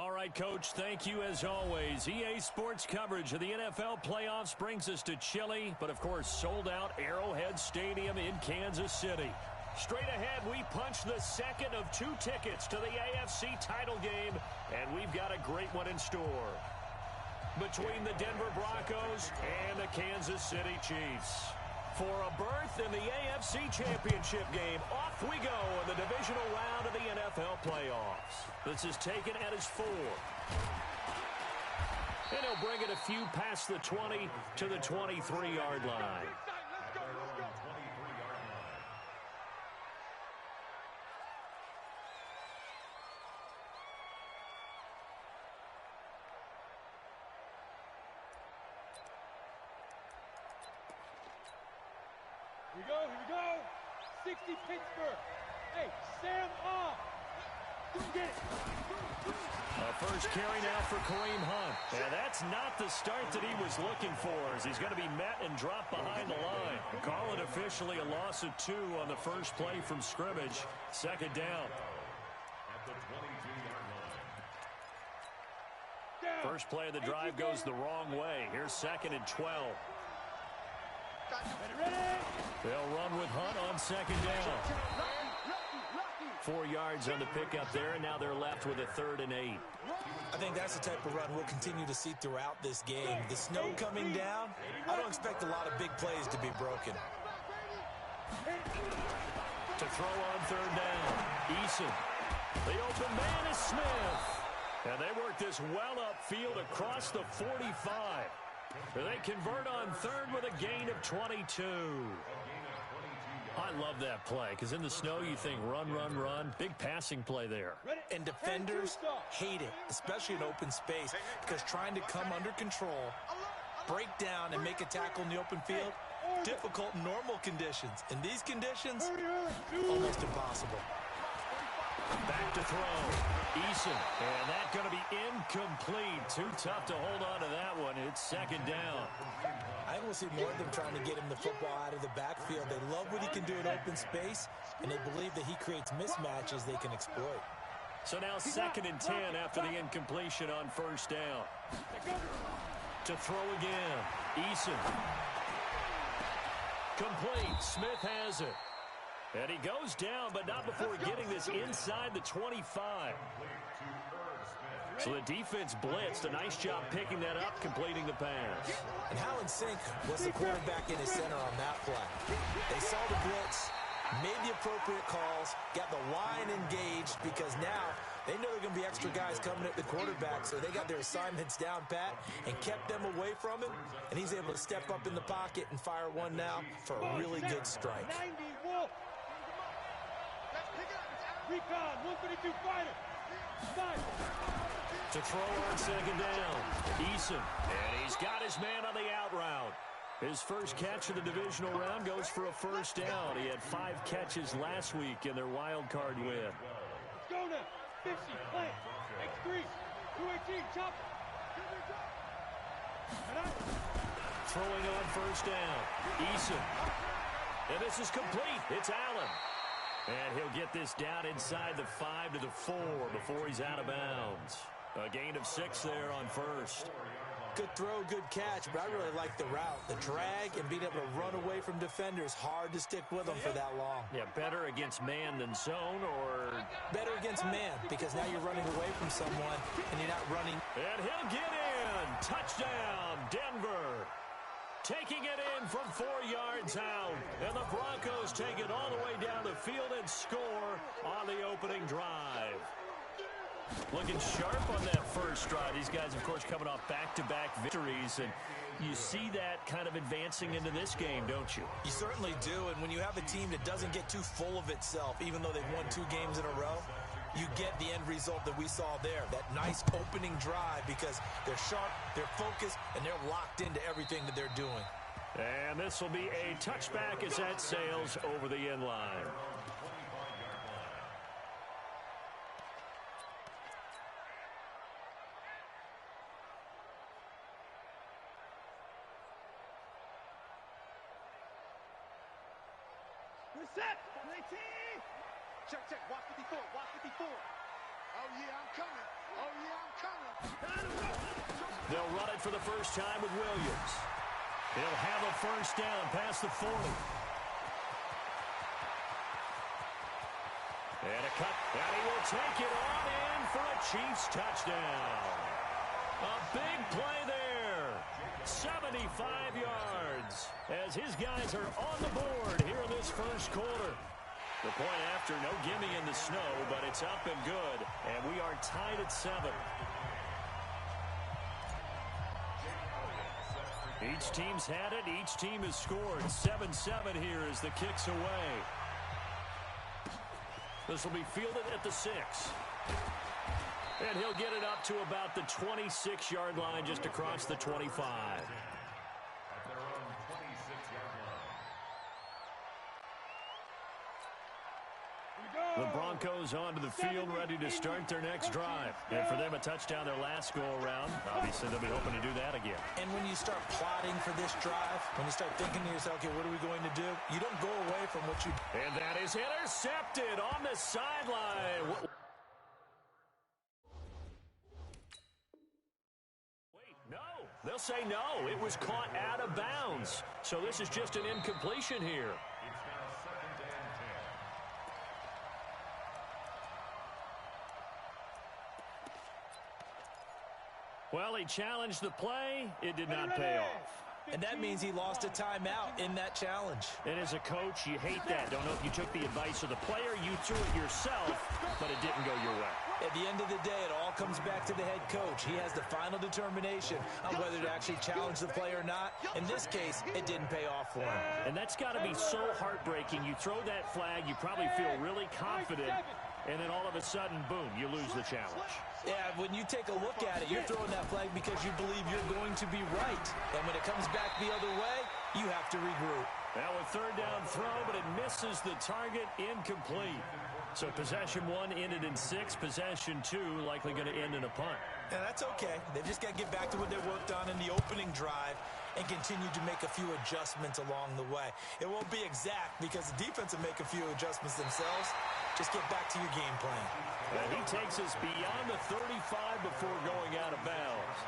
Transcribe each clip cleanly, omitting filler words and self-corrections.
All right, Coach, thank you as always. EA Sports coverage of the NFL playoffs brings us to chilly, but of course sold-out Arrowhead Stadium in Kansas City. Straight ahead, we punch the second of 2 tickets to the AFC title game, and we've got a great one in store. Between the Denver Broncos and the Kansas City Chiefs. For a berth in the AFC Championship game, off we go in the divisional round of the NFL playoffs. This is taken at his 4. And he'll bring it a few past the 20 to the 23-yard line. Here we go. 60 Pittsburgh. Hey, Sam off. Get it. A first carry now for Kareem Hunt. And that's not the start that he was looking for, as he's going to be met and dropped behind the line. Call it officially a loss of 2 on the first play from scrimmage. Second down. First play of the drive goes the wrong way. Here's 2nd and 12. They'll run with Hunt on 2nd down. 4 yards on the pickup there, and now they're left with a 3rd and 8. I think that's the type of run we'll continue to see throughout this game. The snow coming down, I don't expect a lot of big plays to be broken. To throw on 3rd down, Eason. The open man is Smith. And they work this well upfield across the 45. They convert on 3rd with a gain of 22. I love that play, because in the snow you think run, run, run. Big passing play there. And defenders hate it, especially in open space, because trying to come under control, break down, and make a tackle in the open field, difficult in normal conditions. In these conditions, almost impossible. Back to throw. Eason. And that's going to be incomplete. Too tough to hold on to that one. It's 2nd down. I think we'll see more of them trying to get him the football out of the backfield. They love what he can do in open space, and they believe that he creates mismatches they can exploit. So now 2nd and 10 after the incompletion on 1st down. To throw again. Eason. Complete. Smith has it. And he goes down, but not before getting this inside the 25. So the defense blitzed. A nice job picking that up, completing the pass. And how in sync was the quarterback in his center on that play? They saw the blitz, made the appropriate calls, got the line engaged, because now they know there are going to be extra guys coming at the quarterback, so they got their assignments down pat and kept them away from him, and he's able to step up in the pocket and fire one now for a really good strike. Recon, 132 fighter. To throw on 2nd down. Eason. And he's got his man on the out route. His first catch of the divisional round goes for a 1st down. He had 5 catches last week in their wild card win. Go now. 50, plant. X3. 218, chop. Throwing on 1st down. Eason. And this is complete. It's Allen. And he'll get this down inside the 5 to the 4 before he's out of bounds. A gain of 6 there on 1st. Good throw, good catch, but I really like the route. The drag and being able to run away from defenders, hard to stick with them for that long. Yeah, better against man than zone, or... Better against man, because now you're running away from someone and you're not running. And he'll get in. Touchdown, Denver. Taking it in from 4 yards out. And the Broncos take it all the way down the field and score on the opening drive. Looking sharp on that first drive. These guys, of course, coming off back-to-back victories. And you see that kind of advancing into this game, don't you? You certainly do. And when you have a team that doesn't get too full of itself, even though they've won 2 games in a row, you get the end result that we saw there. That nice opening drive, because they're sharp, they're focused, and they're locked into everything that they're doing. And this will be a touchback as that sails over the end line. Reset! 19! Check, check. Watch 54. Watch 54. They'll run it for the first time with Williams. He'll have a first down past the 40. And a cut, and he will take it on in for a Chiefs touchdown. A big play there. 75 yards as his guys are on the board here in this first quarter. The point after, no gimme in the snow, but it's up and good. And we are tied at 7. Each team's had it. Each team has scored. 7-7 here as the kick's away. This will be fielded at the 6. And he'll get it up to about the 26-yard line, just across the 25. The Broncos onto the field, ready to start their next drive. And for them, a touchdown their last go-around. Obviously, they'll be hoping to do that again. And when you start plotting for this drive, when you start thinking to yourself, okay, what are we going to do? You don't go away from what you... And that is intercepted on the sideline. Wait, no. They'll say no. It was caught out of bounds. So this is just an incompletion here. Well, he challenged the play. It did not pay off. And that means he lost a timeout in that challenge. And as a coach, you hate that. Don't know if you took the advice of the player. You threw it yourself, but it didn't go your way. At the end of the day, it all comes back to the head coach. He has the final determination on whether to actually challenge the play or not. In this case, it didn't pay off for him. And that's got to be so heartbreaking. You throw that flag, you probably feel really confident, and then all of a sudden, boom, you lose the challenge. Yeah, when you take a look at it, you're throwing that flag because you believe you're going to be right. And when it comes back the other way, you have to regroup. Now a third down throw, but it misses the target, incomplete. So possession 1 ended in 6. Possession 2 likely going to end in a punt. And that's okay. They've just got to get back to what they worked on in the opening drive and continue to make a few adjustments along the way. It won't be exact because the defense will make a few adjustments themselves. Just get back to your game plan. And he takes us beyond the 35 before going out of bounds.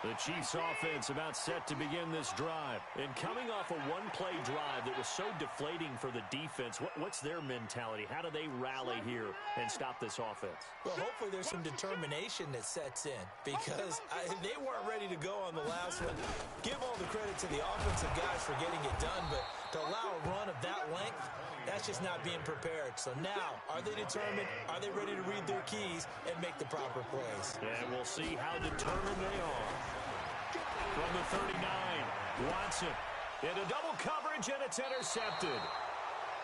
The Chiefs offense about set to begin this drive. And coming off a one-play drive that was so deflating for the defense, what's their mentality? How do they rally here and stop this offense? Well, hopefully there's some determination that sets in because they weren't ready to go on the last one. Give all the credit to the offensive guys for getting it done, but to allow a run of that length, that's just not being prepared. So now, are they determined? Are they ready to read their keys and make the proper plays? And we'll see how determined they are. From the 39, Watson into double coverage, and it's intercepted.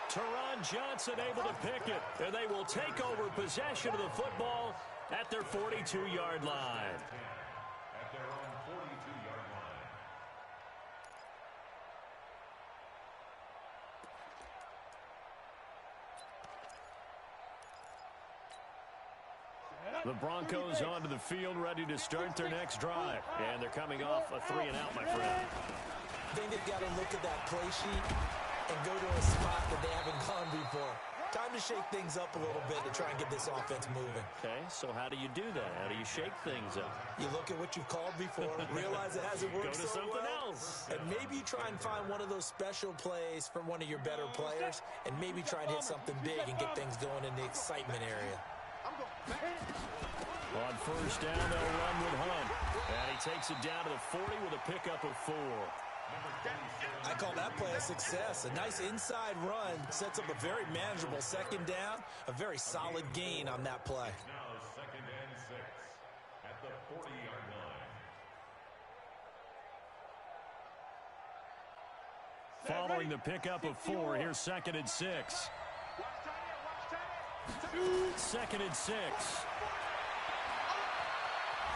Teron Johnson able to pick it, and they will take over possession of the football at their 42-yard line. At their own 42-yard line. The Broncos onto the field, ready to start their next drive. And they're coming off a 3-and-out, my friend. I think they've got to look at that play sheet and go to a spot that they haven't gone before. Time to shake things up a little bit to try and get this offense moving. Okay, so how do you do that? How do you shake things up? You look at what you've called before, realize it hasn't worked Go to so something well, else. and maybe try and find one of those special plays from one of your better players, and maybe try and hit something big and get things going in the excitement area. On first down, they'll run with Hunt. And he takes it down to the 40 with a pickup of 4. I call that play a success. A nice inside run sets up a very manageable second down. A very solid gain on that play. Now second and 6 at the 40-yard line. Following the pickup of 4, here's second and 6. Second and 6.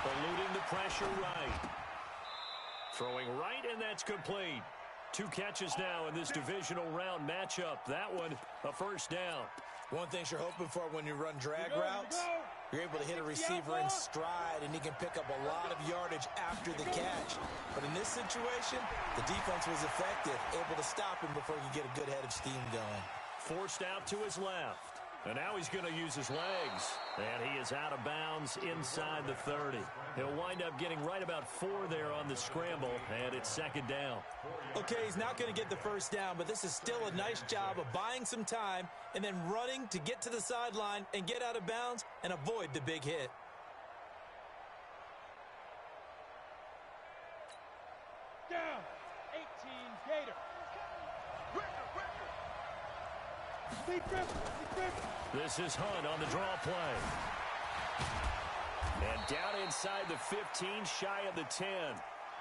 Eluding the pressure right. Throwing right, and that's complete. 2 catches now in this divisional round matchup. That one, a first down. One thing you're hoping for when you run drag routes, you're able to hit a receiver in stride, and he can pick up a lot of yardage after the catch. But in this situation, the defense was effective, able to stop him before he could get a good head of steam going. Forced out to his left. And now he's going to use his legs. And he is out of bounds inside the 30. He'll wind up getting right about 4 there on the scramble, and it's second down. Okay, he's not going to get the first down, but this is still a nice job of buying some time and then running to get to the sideline and get out of bounds and avoid the big hit. Down, 18 Gator. This is Hunt on the draw play. And down inside the 15, shy of the 10.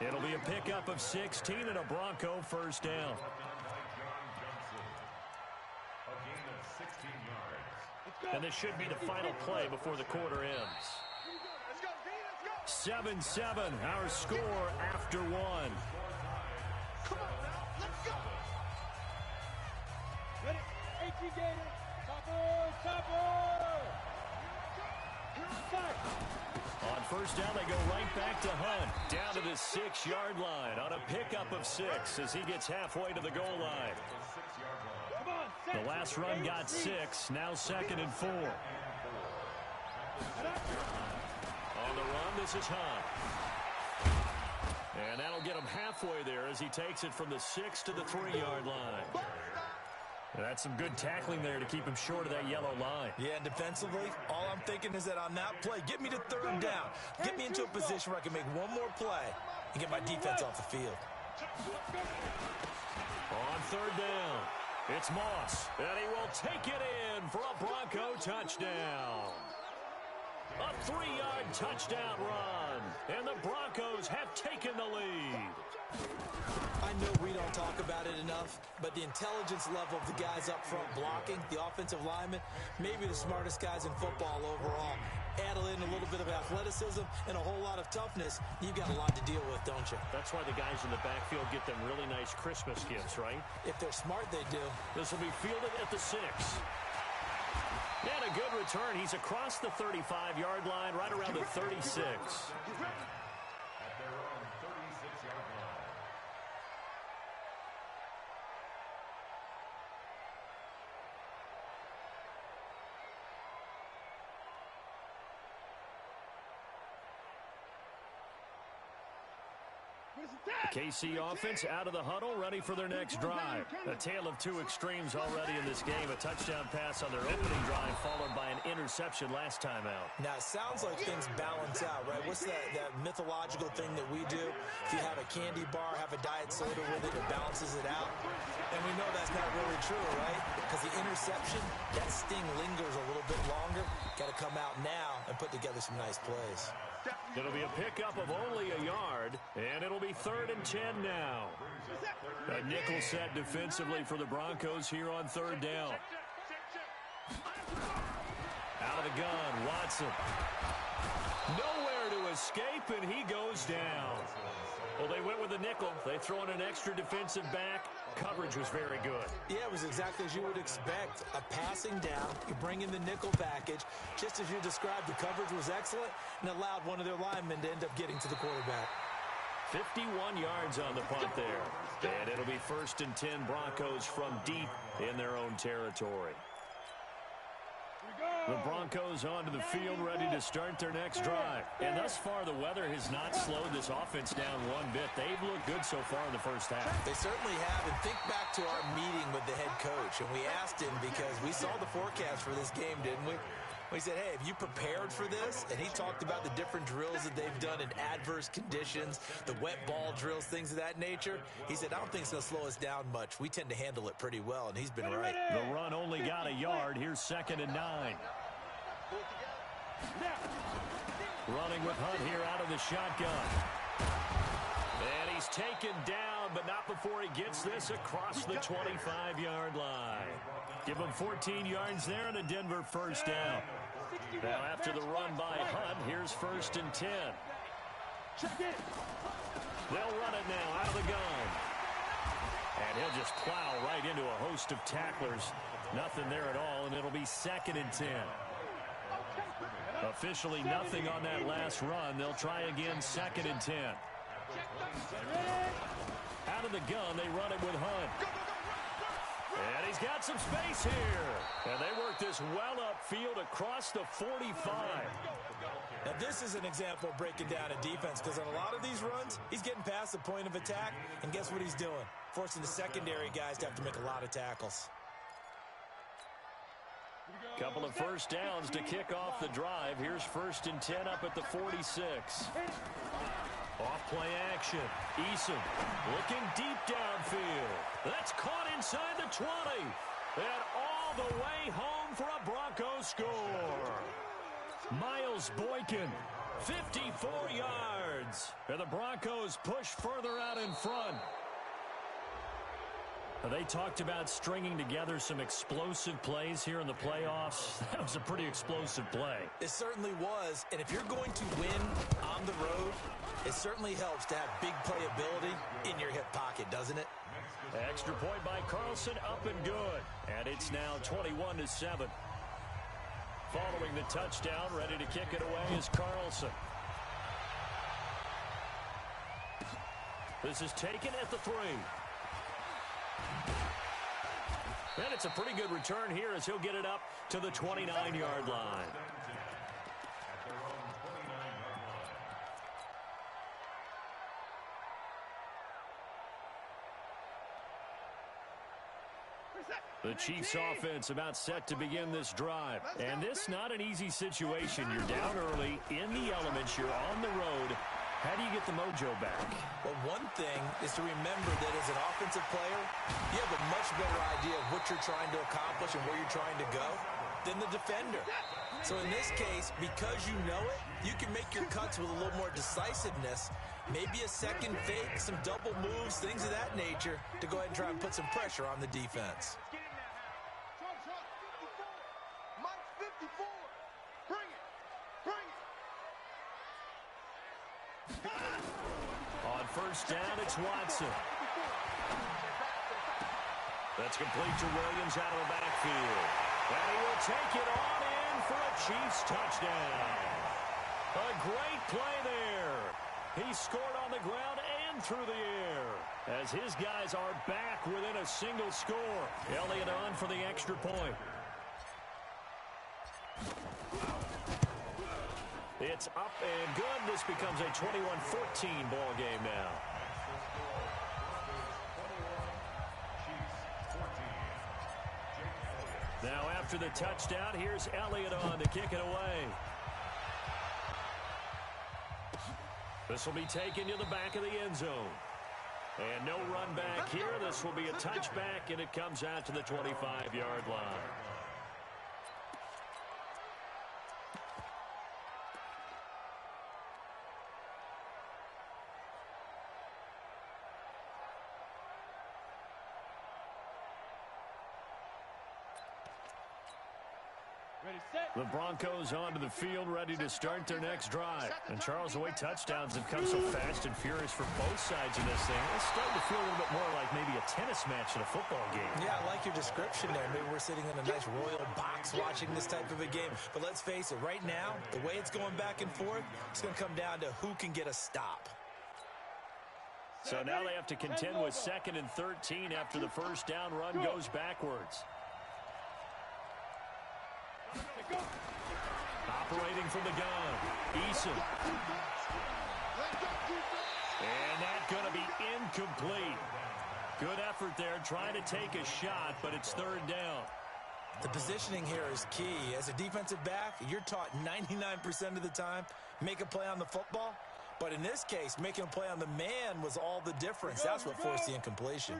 It'll be a pickup of 16 and a Bronco first down. And this should be the final play before the quarter ends. 7-7, our score after one. Come on now, let's go. Ready? 18 Gator. Topper. On first down, they go right back to Hunt. Down to the 6-yard line on a pickup of 6 as he gets halfway to the goal line. The last run got 6, now 2nd and 4. On the run, this is Hunt. And that'll get him halfway there as he takes it from the 6 to the 3-yard line. That's some good tackling there to keep him short of that yellow line. Yeah, and defensively, all I'm thinking is that on that play, get me to 3rd down. Get me into a position where I can make one more play and get my defense off the field. On 3rd down, it's Moss, and he will take it in for a Bronco touchdown. A 3-yard touchdown run, and the Broncos have taken the lead. I know we don't talk about it enough, but the intelligence level of the guys up front blocking, the offensive linemen, maybe the smartest guys in football overall. Add in a little bit of athleticism and a whole lot of toughness, you've got a lot to deal with, don't you? That's why the guys in the backfield get them really nice Christmas gifts, right? If they're smart, they do. This will be fielded at the 6. And a good return. He's across the 35-yard line, right around the 36. KC offense out of the huddle, ready for their next drive. A tale of two extremes already in this game. A touchdown pass on their opening drive, followed by an interception last time out. Now, it sounds like things balance out, right? What's that mythological thing that we do? If you have a candy bar, have a diet soda with it, it balances it out. And we know that's not really true, right? Because the interception, that sting lingers a little bit longer. Got to come out now and put together some nice plays. It'll be a pickup of only a yard, and it'll be 3rd and 10 now. A nickel set defensively for the Broncos here on 3rd down. Out of the gun, Watson. Nowhere to escape, and he goes down. Well, they went with a nickel. They throw in an extra defensive back. Coverage was very good. Yeah, it was exactly as you would expect. A passing down, you bring in the nickel package. Just as you described, the coverage was excellent and allowed one of their linemen to end up getting to the quarterback. 51 yards on the punt there. And it'll be 1st and 10 Broncos from deep in their own territory. The Broncos onto the field, ready to start their next drive. And thus far, the weather has not slowed this offense down one bit. They've looked good so far in the first half. They certainly have. And think back to our meeting with the head coach. And we asked him because we saw the forecast for this game, didn't we? We said, hey, have you prepared for this? And he talked about the different drills that they've done in adverse conditions, the wet ball drills, things of that nature. He said, I don't think it's going to slow us down much. We tend to handle it pretty well, and he's been right. The run only got a yard. Here's 2nd and 9. Running with Hunt here out of the shotgun. And he's taken down, but not before he gets this across the 25-yard line. Give him 14 yards there and a Denver first down. Now after the run by Hunt, here's 1st and 10. They'll run it now out of the gun. And he'll just plow right into a host of tacklers. Nothing there at all, and it'll be 2nd and 10. Officially nothing on that last run. They'll try again, 2nd and 10. Out of the gun, they run it with Hunt. And he's got some space here. And they work this well upfield across the 45. Now, this is an example of breaking down a defense, because on a lot of these runs, he's getting past the point of attack, and guess what he's doing? Forcing the secondary guys to have to make a lot of tackles. Couple of first downs to kick off the drive. Here's 1st and 10 up at the 46. Off-play action. Eason looking deep downfield. That's caught inside the 20. And all the way home for a Broncos score. Miles Boykin, 54 yards. And the Broncos push further out in front. They talked about stringing together some explosive plays here in the playoffs. That was a pretty explosive play. It certainly was. And if you're going to win on the road, it certainly helps to have big playability in your hip pocket, doesn't it? Extra point by Carlson, up and good. And it's now 21-7. Following the touchdown, ready to kick it away is Carlson. This is taken at the 3. And it's a pretty good return here as he'll get it up to the 29-yard line. The Chiefs offense about set to begin this drive. And this not an easy situation. You're down early, in the elements, you're on the road. How do you get the mojo back? Well, one thing is to remember that as an offensive player, you have a much better idea of what you're trying to accomplish and where you're trying to go than the defender. So in this case, because you know it, you can make your cuts with a little more decisiveness, maybe a second fake, some double moves, things of that nature, to go ahead and try and put some pressure on the defense. On first down, it's Watson. That's complete to Williams out of the backfield. And he will take it on in for a Chiefs touchdown. A great play there. He scored on the ground and through the air as his guys are back within a single score. Elliott on for the extra point. It's up and good. This becomes a 21-14 ball game now. Now after the touchdown, here's Elliott on to kick it away. This will be taken to the back of the end zone. And no run back here. This will be a touchback, and it comes out to the 25-yard line. The Broncos onto the field, ready to start their next drive. And Charles, the way touchdowns have come so fast and furious for both sides of this thing, it's starting to feel a little bit more like maybe a tennis match in a football game. Yeah, I like your description there. Maybe we're sitting in a nice royal box watching this type of a game. But let's face it, right now, the way it's going back and forth, it's going to come down to who can get a stop. So now they have to contend with 2nd and 13 after the first down run goes backwards. Operating from the gun, Eason. And that's going to be incomplete. Good effort there, trying to take a shot, but it's 3rd down. The positioning here is key. As a defensive back, you're taught 99% of the time, make a play on the football. But in this case, making a play on the man was all the difference. That's what forced the incompletion.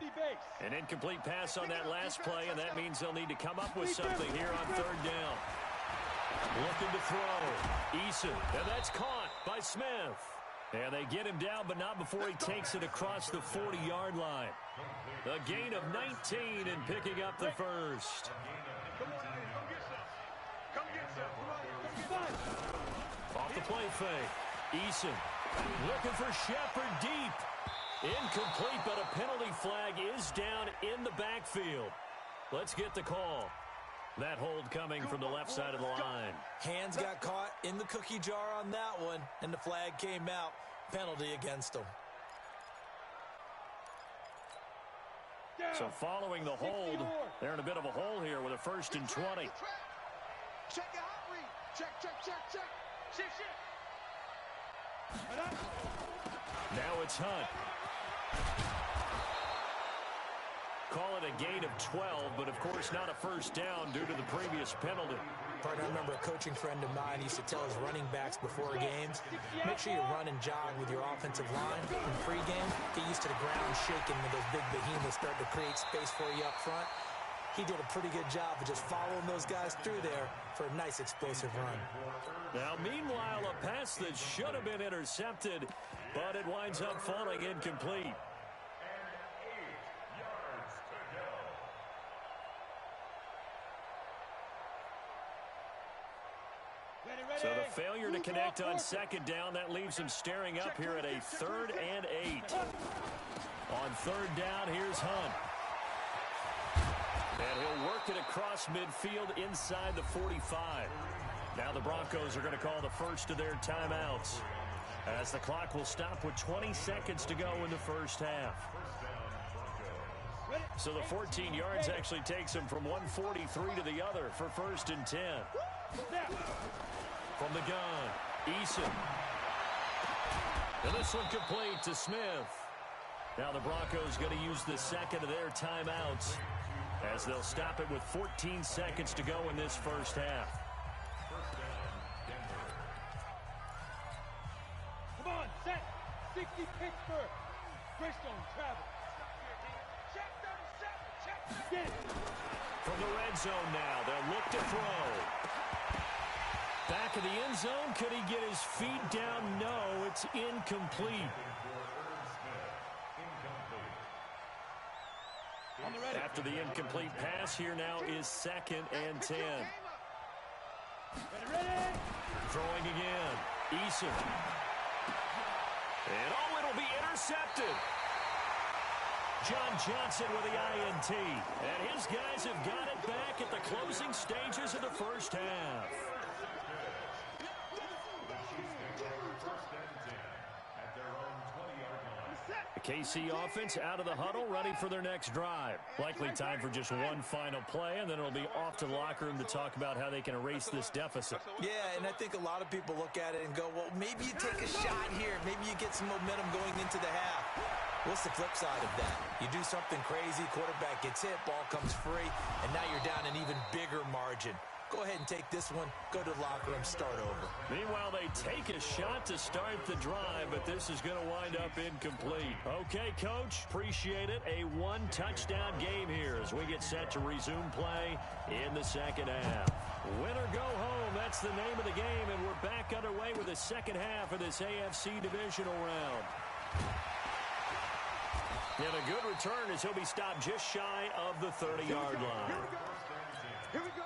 An incomplete pass on that last play, and that means they'll need to come up with something here on 3rd down. Looking to throw. Eason, and that's caught by Smith. And they get him down, but not before he takes it across the 40-yard line. A gain of 19 and picking up the first. Off the play fake. Eason looking for Shepard deep. Incomplete, but a penalty flag is down in the backfield. Let's get the call. That hold coming from the left side of the line. Hands got caught in the cookie jar on that one, and the flag came out. Penalty against them. So following the hold, 1st and 20. Check it out, read. Check. Shit. Now it's Hunt. Call it a gain of 12, but of course not a first down due to the previous penalty. Partner, I remember a coaching friend of mine used to tell his running backs before games, make sure you run and jog with your offensive line in pregame. Get used to the ground shaking when those big behemoths start to create space for you up front. He did a pretty good job of just following those guys through there for a nice explosive run. Now, meanwhile, a pass that should have been intercepted, but it winds up falling incomplete. So the failure to connect on 2nd down, that leaves him staring up here at a 3rd and 8. On 3rd down, here's Hunt. And he'll work it across midfield inside the 45. Now the Broncos are going to call the first of their timeouts, as the clock will stop with 20 seconds to go in the first half. So the 14 yards actually takes him from 143 to the other for 1st and 10. From the gun, Eason. And this one complete to Smith. Now the Broncos going to use the second of their timeouts, as they'll stop it with 14 seconds to go in this first half. Come on, set. 60 Pittsburgh. Greystone travel. Check. From the red zone now, they'll look to throw. Back of the end zone, could he get his feet down? No, it's incomplete. After the incomplete pass, here now is 2nd and 10. Throwing again, Eason. And it'll be intercepted. John Johnson with the INT. And his guys have got it back at the closing stages of the first half. The KC offense out of the huddle, ready for their next drive. Likely time for just one final play, and then it'll be off to the locker room to talk about how they can erase this deficit. Yeah, and I think a lot of people look at it and go, well, maybe you take a shot here. Maybe you get some momentum going into the half. What's the flip side of that? You do something crazy, quarterback gets hit, ball comes free, and now you're down an even bigger margin. Go ahead and take this one, go to the locker room, start over. Meanwhile, they take a shot to start the drive, but this is going to wind up incomplete. Okay, Coach, appreciate it. A one-touchdown game here as we get set to resume play in the second half. Win or go home, that's the name of the game, and we're back underway with the second half of this AFC divisional round. And a good return as he'll be stopped just shy of the 30-yard line. Here we go.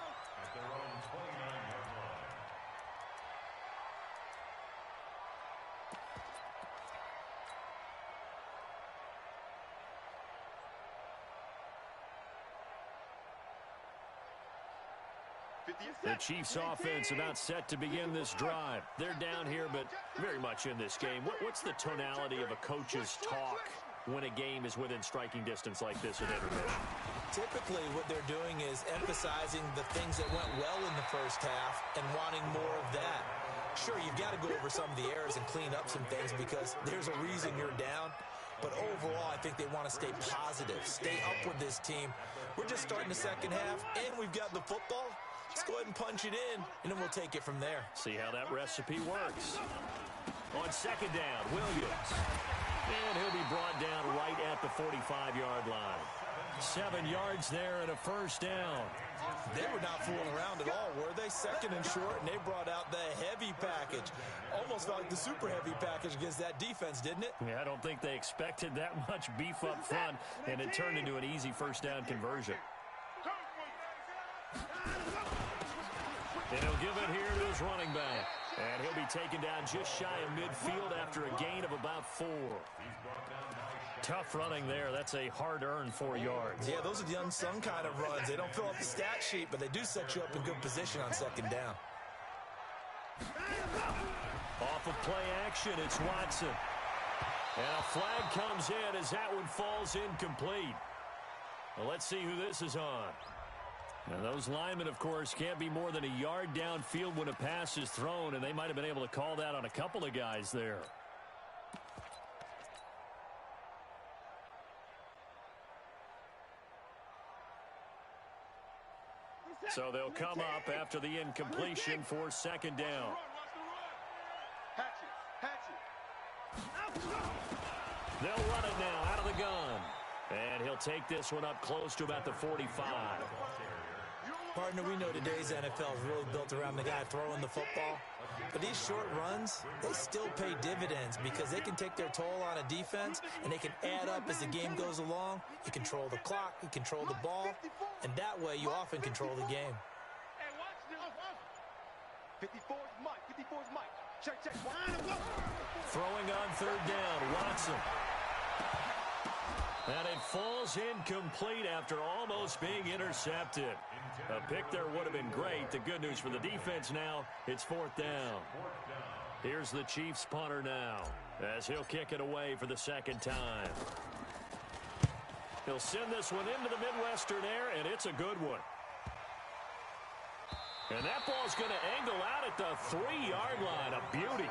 The Chiefs offense about set to begin this drive. They're down here, but very much in this game. What's the tonality of a coach's talk when a game is within striking distance like this at intermission? Typically, what they're doing is emphasizing the things that went well in the first half and wanting more of that. Sure, you've got to go over some of the errors and clean up some things because there's a reason you're down. But overall, I think they want to stay positive, stay up with this team. We're just starting the second half, and we've got the football. Let's go ahead and punch it in, and then we'll take it from there. See how that recipe works. On second down, Williams. And he'll be brought down right at the 45-yard line. 7 yards there and a first down. They were not fooling around at all, were they? Second and short, and they brought out the heavy package. Almost felt like the super heavy package against that defense, didn't it? Yeah, I don't think they expected that much beef up front, and it turned into an easy first down conversion. And he'll give it here to his running back. And he'll be taken down just shy of midfield after a gain of about 4. Tough running there. That's a hard-earned 4 yards. Yeah, those are the unsung kind of runs. They don't fill up the stat sheet, but they do set you up in good position on second down. Off of play action, it's Watson. And a flag comes in as that one falls incomplete. Well, let's see who this is on. And those linemen, of course, can't be more than a yard downfield when a pass is thrown, and they might have been able to call that on a couple of guys there. So they'll come up after the incompletion for second down. They'll run it now out of the gun. And he'll take this one up close to about the 45. Partner, we know today's NFL is really built around the guy throwing the football. But these short runs, they still pay dividends because they can take their toll on a defense and they can add up as the game goes along. You control the clock, you control the ball, and that way you often control the game. 54 is Mike. 54 is Mike. Check. Throwing on third down, Watson. And it falls incomplete after almost being intercepted. A pick there would have been great. The good news for the defense now, it's fourth down. Here's the Chiefs punter now as he'll kick it away for the second time. He'll send this one into the Midwestern air, and it's a good one. And that ball's going to angle out at the 3-yard line. A beauty.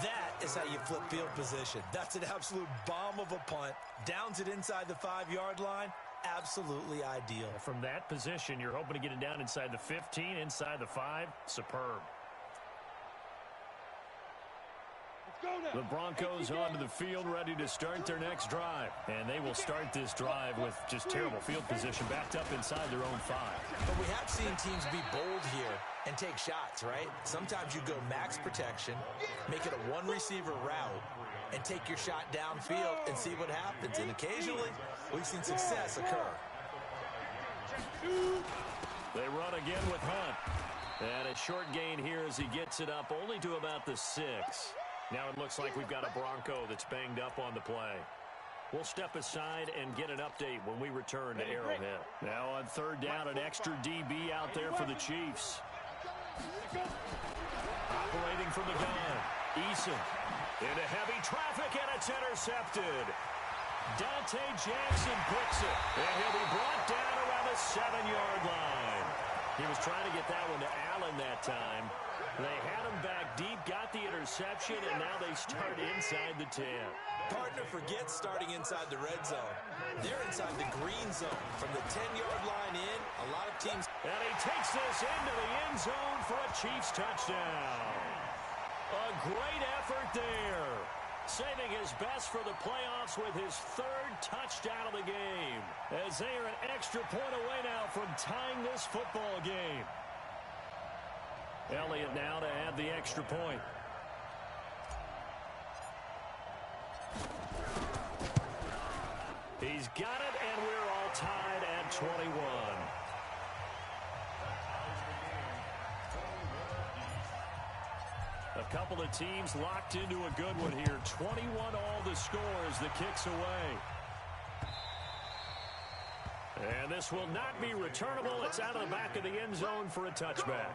That is how you flip field position. That's an absolute bomb of a punt. Downs it inside the 5-yard line. Absolutely ideal. From that position, you're hoping to get it down inside the 15, inside the 5. Superb. The Broncos onto the field, ready to start their next drive. And they will start this drive with just terrible field position, backed up inside their own 5. But we have seen teams be bold here and take shots, right? Sometimes you go max protection, make it a one-receiver route, and take your shot downfield and see what happens. And occasionally, we've seen success occur. They run again with Hunt. And a short gain here as he gets it up only to about the 6. Now it looks like we've got a Bronco that's banged up on the play. We'll step aside and get an update when we return to Arrowhead. Now on third down, an extra DB out there for the Chiefs. Operating from the gun, Eason into heavy traffic, and it's intercepted. Dante Jackson picks it, and he'll be brought down around the 7-yard line. He was trying to get that one to Allen that time. They had him back deep, got the interception, and now they start inside the 10. Partner, forget starting inside the red zone. They're inside the green zone. From the 10-yard line in, a lot of teams... And he takes this into the end zone for a Chiefs touchdown. A great effort there. Saving his best for the playoffs with his 3rd touchdown of the game. As they are an extra point away now from tying this football game. Elliott now to add the extra point. He's got it, and we're all tied at 21. A couple of teams locked into a good one here. 21 all the score as the kick's away. And this will not be returnable. It's out of the back of the end zone for a touchback.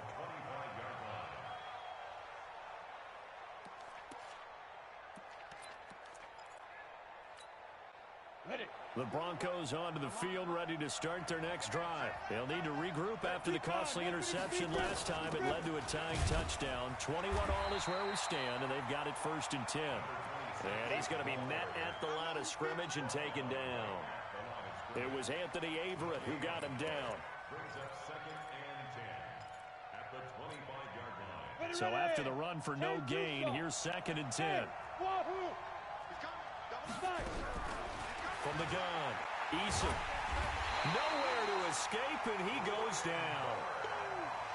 The Broncos onto the field, ready to start their next drive. They'll need to regroup after the costly interception last time. It led to a tying touchdown. 21 all is where we stand, and they've got it 1st and 10. And he's going to be met at the line of scrimmage and taken down. It was Anthony Averett who got him down. So after the run for no gain, here's 2nd and 10. From the gun, Eason. Nowhere to escape, and he goes down.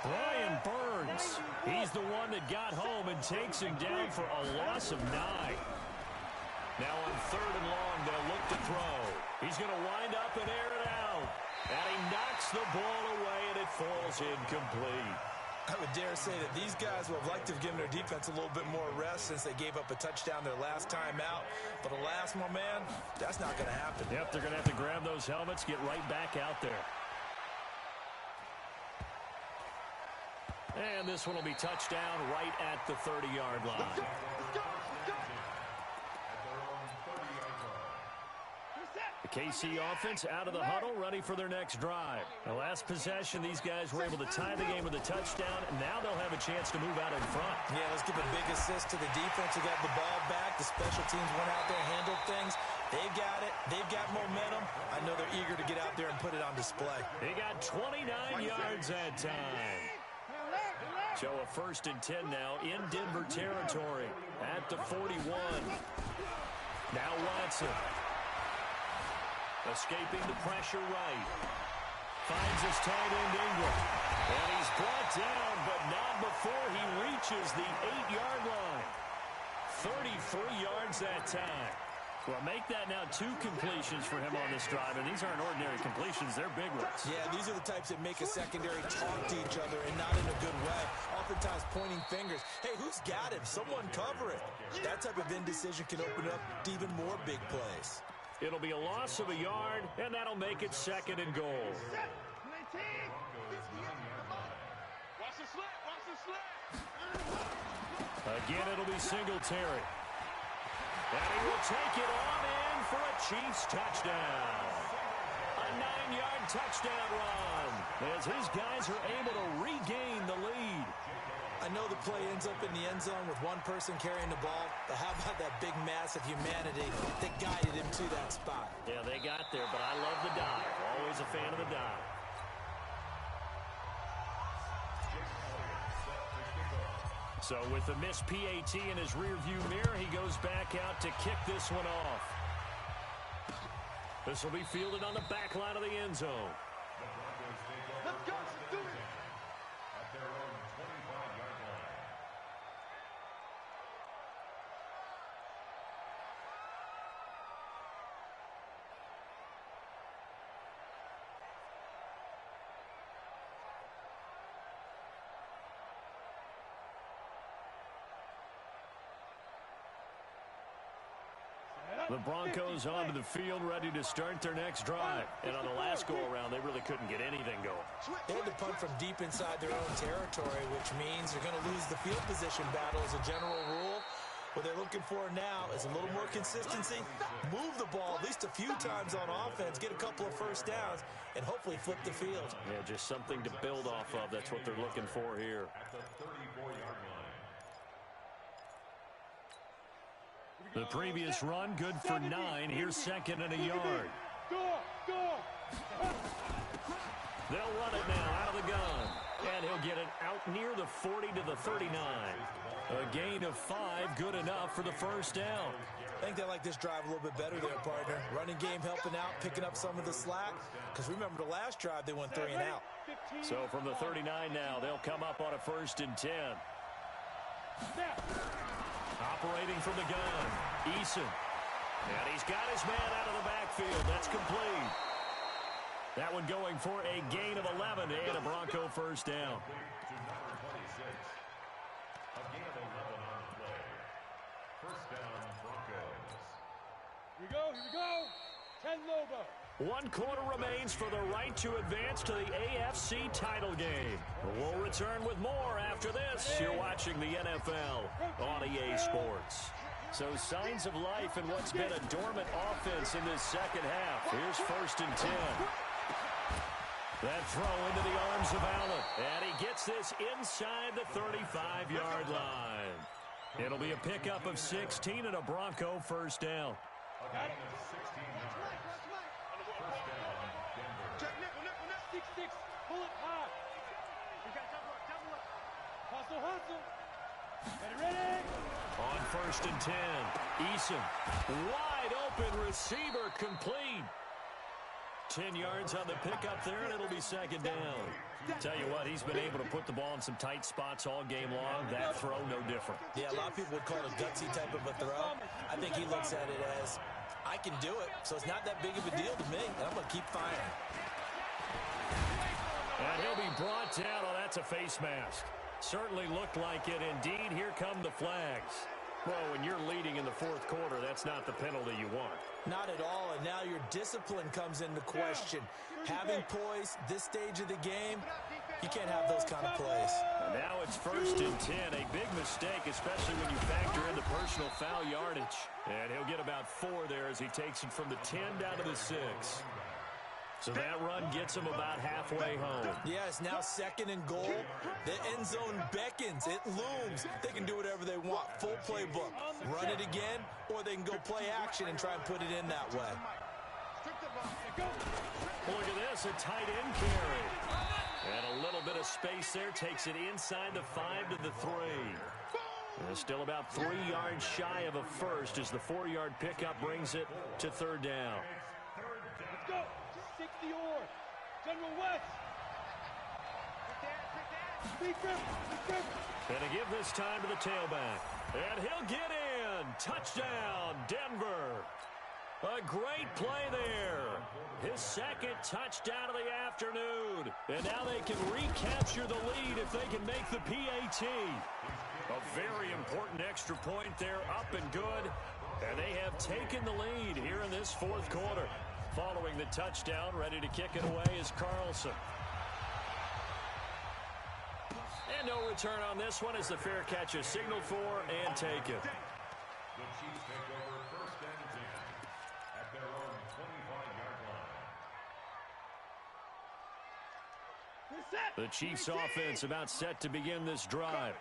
Brian Burns, he's the one that got home and takes him down for a loss of 9. Now on 3rd and long, they'll look to throw. He's going to wind up and air it out. And he knocks the ball away, and it falls incomplete. I would dare say that these guys would have liked to have given their defense a little bit more rest since they gave up a touchdown their last time out. But alas, my man, that's not going to happen. Yep, they're going to have to grab those helmets, get right back out there. And this one will be touchdown right at the 30-yard line. The KC offense out of the huddle, ready for their next drive. The last possession, these guys were able to tie the game with a touchdown, and now they'll have a chance to move out in front. Yeah, let's give a big assist to the defense who got the ball back. The special teams went out there and handled things. They've got it. They've got momentum. I know they're eager to get out there and put it on display. They got 29 yards that time. So a 1st and 10 now in Denver territory at the 41. Now Watson. Escaping the pressure right. Finds his tight end Ingram. And he's brought down, but not before he reaches the 8-yard line. 33 yards that time. Well, make that now 2 completions for him on this drive, and these aren't ordinary completions. They're big ones. Yeah, these are the types that make a secondary talk to each other, and not in a good way. Oftentimes pointing fingers. Hey, who's got him? Someone cover it. That type of indecision can open up to even more big plays. It'll be a loss of a yard, and that'll make it 2nd and goal. Watch the slant, watch the slant. Again, it'll be Singletary. And he will take it on in for a Chiefs touchdown. A 9-yard touchdown run as his guys are able to regain the lead. I know the play ends up in the end zone with one person carrying the ball, but how about that big mass of humanity that guided him to that spot? Yeah, they got there, but I love the dive. Always a fan of the dive. So with the missed PAT in his rearview mirror, he goes back out to kick this one off. This will be fielded on the back line of the end zone. Let's go, let's do it. At their own 25-yard line. The Broncos onto the field, ready to start their next drive. And on the last go-around, they really couldn't get anything going. They had to punt from deep inside their own territory, which means they're going to lose the field position battle as a general rule. What they're looking for now is a little more consistency, move the ball at least a few times on offense, get a couple of first downs, and hopefully flip the field. Yeah, just something to build off of. That's what they're looking for here. At the 34-yard line. The previous run, good for 9. Here's 2nd and a yard. They'll run it now out of the gun. And he'll get it out near the 40 to the 39. A gain of 5, good enough for the first down. I think they like this drive a little bit better there, partner. Running game helping out, picking up some of the slack. Because remember the last drive, they went 3 and out. So from the 39 now, they'll come up on a 1st and 10. Operating from the gun, Eason. And he's got his man out of the backfield. That's complete. That one going for a gain of 11 and a Bronco first down. To number 26. A gain of 11 on the play. First down, Broncos. Here we go, here we go. 10 Lobo. 1 quarter remains for the right to advance to the AFC title game. We'll return with more after this. You're watching the NFL on EA Sports. So signs of life in what's been a dormant offense in this second half. Here's 1st and 10. That throw into the arms of Allen. And he gets this inside the 35-yard line. It'll be a pickup of 16 and a Bronco first down. A gain of 16 yards. First down, Denver. Check nickel, nickel, nickel. 6-6, pull it high. We got double up. Hustle, hustle. Ready? On 1st and 10, Eason, wide open receiver, complete. 10 yards on the pickup there, and it'll be 2nd down. Tell you what, he's been able to put the ball in some tight spots all game long. That throw, no different. Yeah, a lot of people would call it a gutsy type of a throw. I think he looks at it as, I can do it, so it's not that big of a deal to me, and I'm going to keep firing. And he'll be brought down. Oh, that's a face mask. Certainly looked like it. Indeed, here come the flags. Well, when you're leading in the 4th quarter, that's not the penalty you want. Not at all, and now your discipline comes into question. Having poise this stage of the game, You can't have those kind of plays. And now it's 1st and 10. A big mistake, especially when you factor in the personal foul yardage. And he'll get about 4 there as he takes it from the 10 down to the 6. So that run gets him about halfway home. Yeah, it's now 2nd and goal. The end zone beckons. It looms. They can do whatever they want. Full playbook. Run it again, or they can go play action and try and put it in that way. Look at this, a tight end carry. And a little bit of space there. Takes it inside the 5 to the 3. And still about 3 yards shy of a first as the 4-yard pickup brings it to 3rd down. Let's go. 60 or General West. And to give this time to the tailback. And he'll get in. Touchdown, Denver. A great play there. His 2nd touchdown of the afternoon. And now they can recapture the lead if they can make the PAT. A very important extra point there, up and good. And they have taken the lead here in this 4th quarter. Following the touchdown, ready to kick it away is Carlson. And no return on this one as the fair catch is signaled for and taken. The Chiefs take over 1st and 10 at their own 25-yard line. The Chiefs offense about set to begin this drive.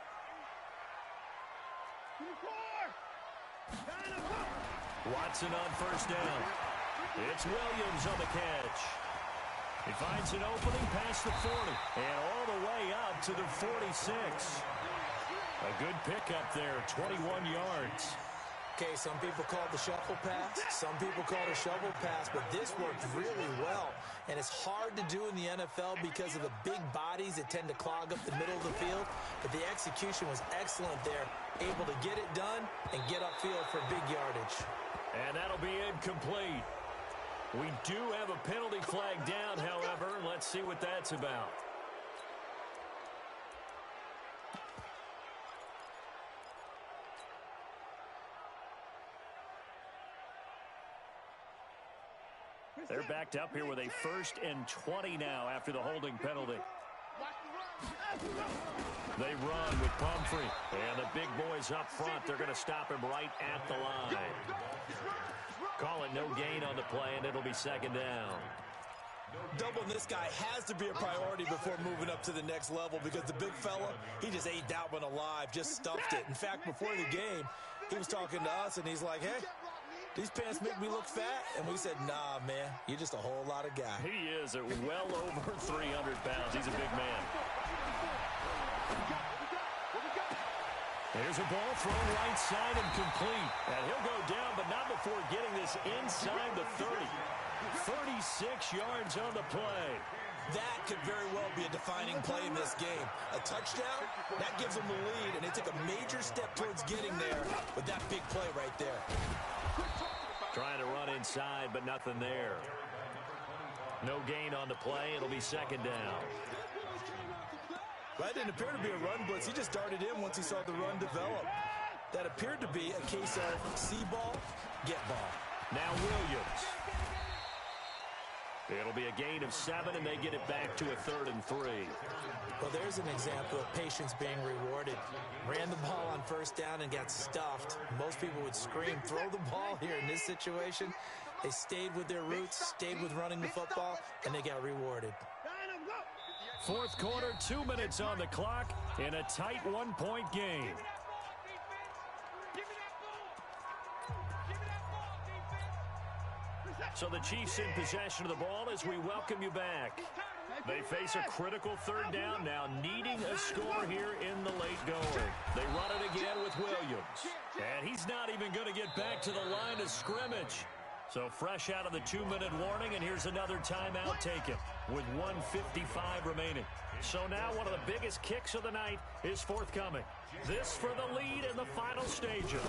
Watson on 1st down. It's Williams on the catch. He finds an opening past the 40 and all the way up to the 46. A good pickup there, 21 yards. Okay, some people call it the shuffle pass. Some people call it a shovel pass, but this worked really well. And it's hard to do in the NFL because of the big bodies that tend to clog up the middle of the field. But the execution was excellent there, able to get it done and get upfield for big yardage. And that'll be incomplete. We do have a penalty flag down, however. Let's see what that's about. They're backed up here with a 1st and 20 now after the holding penalty. They run with Pumphrey. And the big boys up front, they're going to stop him right at the line. Call it no gain on the play, and it'll be 2nd down. Doubling this guy has to be a priority before moving up to the next level because the big fella, he just ate that one alive, just stuffed it. In fact, before the game, he was talking to us, and he's like, hey, these pants make me look fat. And we said, nah, man, you're just a whole lot of guy. He is at well over 300 pounds. He's a big man. There's a ball thrown right side and complete. And he'll go down, but not before getting this inside the 30. 36 yards on the play. That could very well be a defining play in this game. A touchdown, that gives them the lead, and they took a major step towards getting there with that big play right there. Trying to run inside, but nothing there. No gain on the play. It'll be 2nd down. That didn't appear to be a run blitz. He just darted in once he saw the run develop. That appeared to be a case of see ball, get ball. Now Williams. It'll be a gain of 7, and they get it back to a 3rd and 3. Well, there's an example of patience being rewarded. Ran the ball on 1st down and got stuffed. Most people would scream, throw the ball here in this situation. They stayed with their roots, stayed with running the football, and they got rewarded. 4th quarter, 2 minutes on the clock in a tight 1-point game. So the Chiefs in possession of the ball as we welcome you back. They face a critical 3rd down now, needing a score here in the late going. They run it again with Williams. And he's not even going to get back to the line of scrimmage. So fresh out of the 2-minute warning, and here's another timeout taken with 1:55 remaining. So now one of the biggest kicks of the night is forthcoming. This for the lead in the final stages.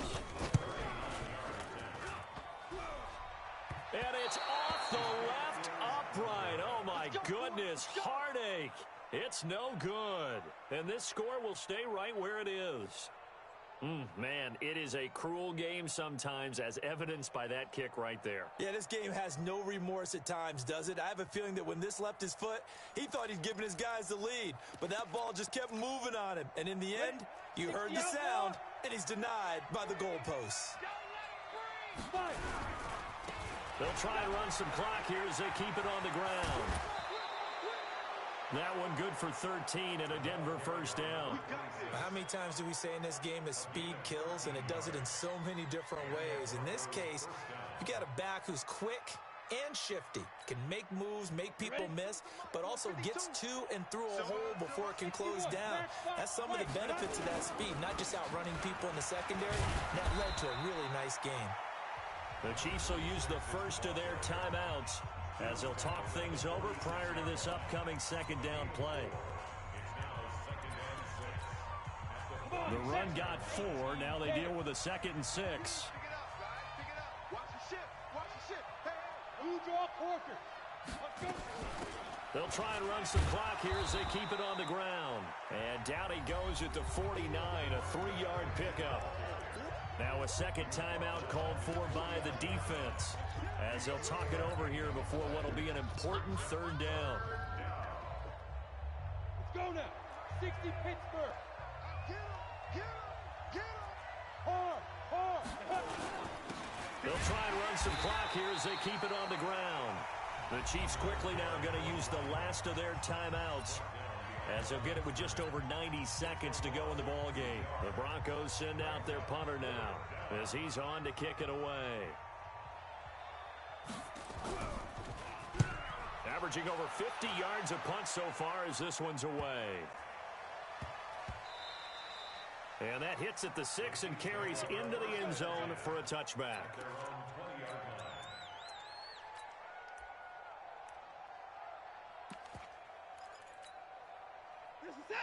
And it's off the left upright. Oh, my goodness. Heartache. It's no good. And this score will stay right where it is. Man, it is a cruel game sometimes, as evidenced by that kick right there. Yeah, this game has no remorse at times, does it? I have a feeling that when this left his foot, he thought he'd given his guys the lead, but that ball just kept moving on him. And in the end, you heard the sound, and he's denied by the goalposts. They'll try and run some clock here as they keep it on the ground. That one good for 13 and a Denver first down. How many times do we say in this game that speed kills, and it does it in so many different ways? In this case, you got a back who's quick and shifty, can make moves, make people miss, but also gets to and through a hole before it can close down. That's some of the benefits of that speed, not just outrunning people in the secondary. That led to a really nice game. The Chiefs will use the first of their timeouts as they'll talk things over prior to this upcoming second down play. The run got 4. Now they deal with a 2nd and 6. They'll try and run some clock here as they keep it on the ground. And down he goes at the 49, a 3-yard pickup. Now a second timeout called for by the defense as they'll talk it over here before what will be an important 3rd down. Let's go now. 60 Pittsburgh. Hard. They'll try and run some clock here as they keep it on the ground. The Chiefs quickly now going to use the last of their timeouts as they'll get it with just over 90 seconds to go in the ball game. The Broncos send out their punter now as he's on to kick it away. Averaging over 50 yards a punt so far as this one's away. And that hits at the 6 and carries into the end zone for a touchback.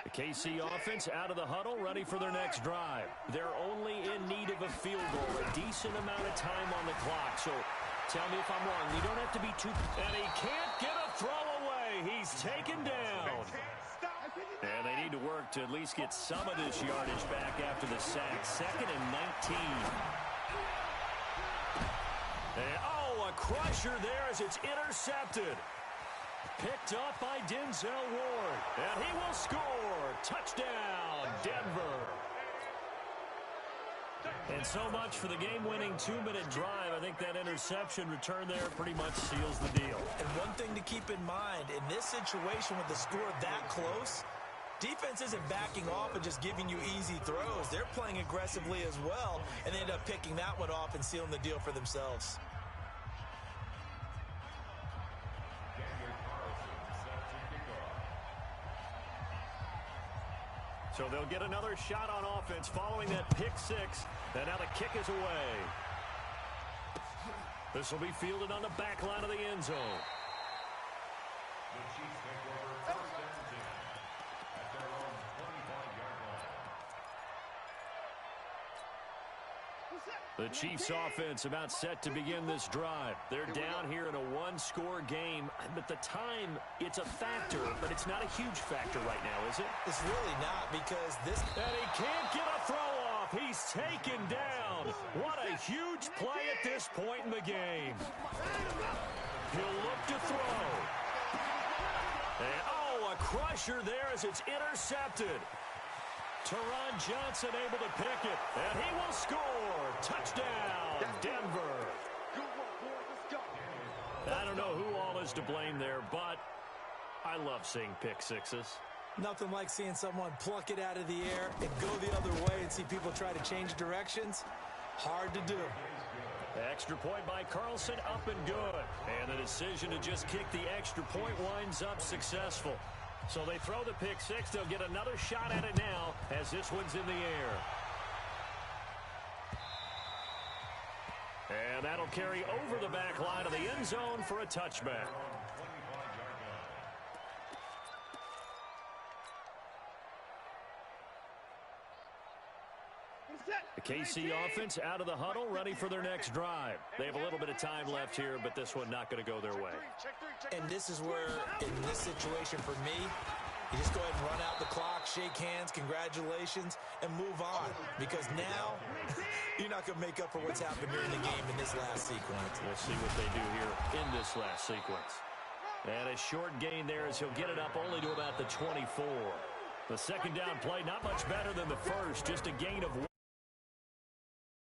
The KC offense out of the huddle, ready for their next drive. They're only in need of a field goal, a decent amount of time on the clock. So tell me if I'm wrong. You don't have to be too... And he can't get a throw away. He's taken down. And they need to work to at least get some of this yardage back after the sack. 2nd and 19. And, a crusher there as it's intercepted. Picked up by Denzel Ward. And he will score. Touchdown, Denver. And so much for the game-winning 2-minute drive. I think that interception return there pretty much seals the deal. And one thing to keep in mind, in this situation with the score that close, defense isn't backing off and just giving you easy throws. They're playing aggressively as well, and they end up picking that one off and sealing the deal for themselves. So they'll get another shot on offense following that pick 6. And now the kick is away. This will be fielded on the back line of the end zone. The Chiefs take over 1st and 10 at their own 25-yard line. The Chiefs offense about set to begin this drive. They're down here in a 1-score game, but the time, it's a factor, but it's not a huge factor right now, is it? It's really not, because this... And he can't get a throw off. He's taken down. What a huge play at this point in the game. He'll look to throw. And, a crusher there as it's intercepted. Teron Johnson able to pick it, and he will score. Touchdown, Denver. I don't know who all is to blame there, but I love seeing pick sixes. Nothing like seeing someone pluck it out of the air and go the other way and see people try to change directions. Hard to do. Extra point by Carlson, up and good. And the decision to just kick the extra point winds up successful. So they throw the pick 6. They'll get another shot at it now as this one's in the air. And that'll carry over the back line of the end zone for a touchback. The KC offense out of the huddle, ready for their next drive. They have a little bit of time left here, but this one not going to go their way. And this is where, in this situation for me, You just go ahead and run out the clock, shake hands, congratulations, and move on. Because now, you're not going to make up for what's happened during the game in this last sequence. We'll see what they do here in this last sequence. And a short gain there as he'll get it up only to about the 24. The second down play, not much better than the first, just a gain of 1.